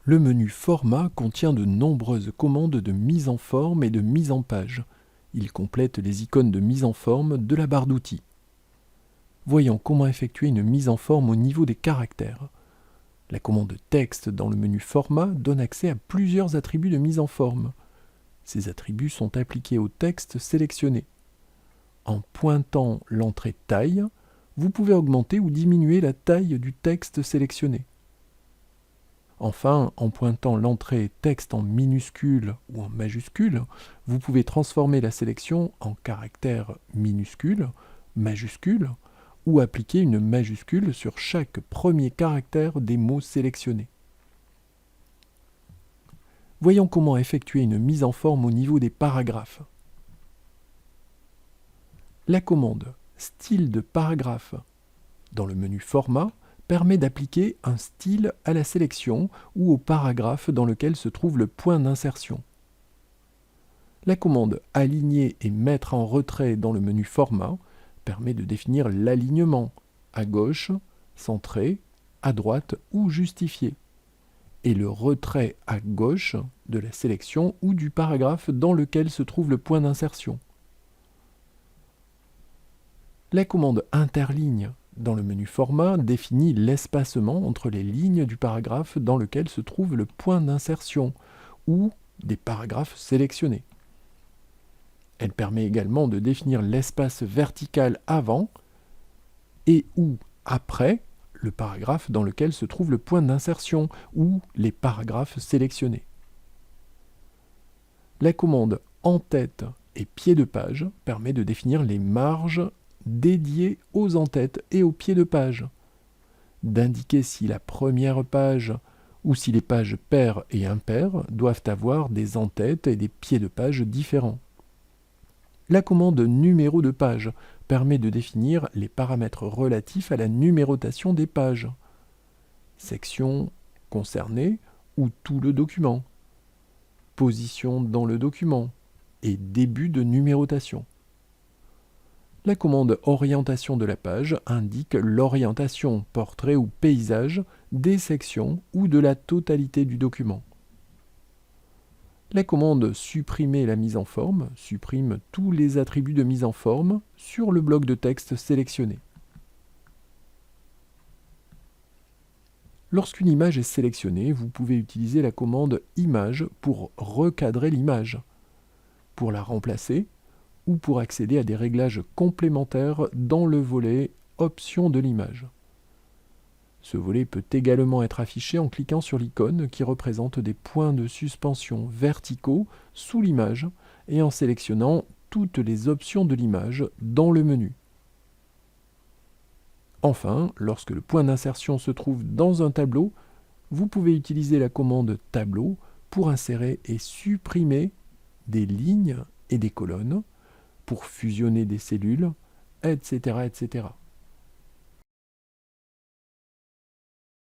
Le menu Format contient de nombreuses commandes de mise en forme et de mise en page. Il complète les icônes de mise en forme de la barre d'outils. Voyons comment effectuer une mise en forme au niveau des caractères. La commande texte dans le menu Format donne accès à plusieurs attributs de mise en forme. Ces attributs sont appliqués au texte sélectionné. En pointant l'entrée taille, vous pouvez augmenter ou diminuer la taille du texte sélectionné. Enfin, en pointant l'entrée texte en minuscule ou en majuscule, vous pouvez transformer la sélection en caractère minuscule, majuscule, ou appliquer une majuscule sur chaque premier caractère des mots sélectionnés. Voyons comment effectuer une mise en forme au niveau des paragraphes. La commande « Style de paragraphe » dans le menu Format permet d'appliquer un style à la sélection ou au paragraphe dans lequel se trouve le point d'insertion. La commande « Aligner et mettre en retrait » dans le menu Format permet de définir l'alignement à gauche, centré, à droite ou justifié, et le retrait à gauche de la sélection ou du paragraphe dans lequel se trouve le point d'insertion. La commande « Interligne » dans le menu Format définit l'espacement entre les lignes du paragraphe dans lequel se trouve le point d'insertion ou des paragraphes sélectionnés. Elle permet également de définir l'espace vertical avant et ou après le paragraphe dans lequel se trouve le point d'insertion ou les paragraphes sélectionnés. La commande « En-tête » et « Pied de page » permet de définir les marges dédiées aux en-têtes et aux pieds de page, d'indiquer si la première page ou si les pages paires et impaires doivent avoir des en-têtes et des pieds de page différents. La commande numéro de page permet de définir les paramètres relatifs à la numérotation des pages, section concernée ou tout le document, position dans le document et début de numérotation. La commande orientation de la page indique l'orientation portrait ou paysage des sections ou de la totalité du document. La commande supprimer la mise en forme supprime tous les attributs de mise en forme sur le bloc de texte sélectionné. Lorsqu'une image est sélectionnée, vous pouvez utiliser la commande image pour recadrer l'image, pour la remplacer ou pour accéder à des réglages complémentaires dans le volet options de l'image. Ce volet peut également être affiché en cliquant sur l'icône qui représente des points de suspension verticaux sous l'image et en sélectionnant toutes les options de l'image dans le menu. Enfin, lorsque le point d'insertion se trouve dans un tableau, vous pouvez utiliser la commande tableau pour insérer et supprimer des lignes et des colonnes, pour fusionner des cellules, etc., etc.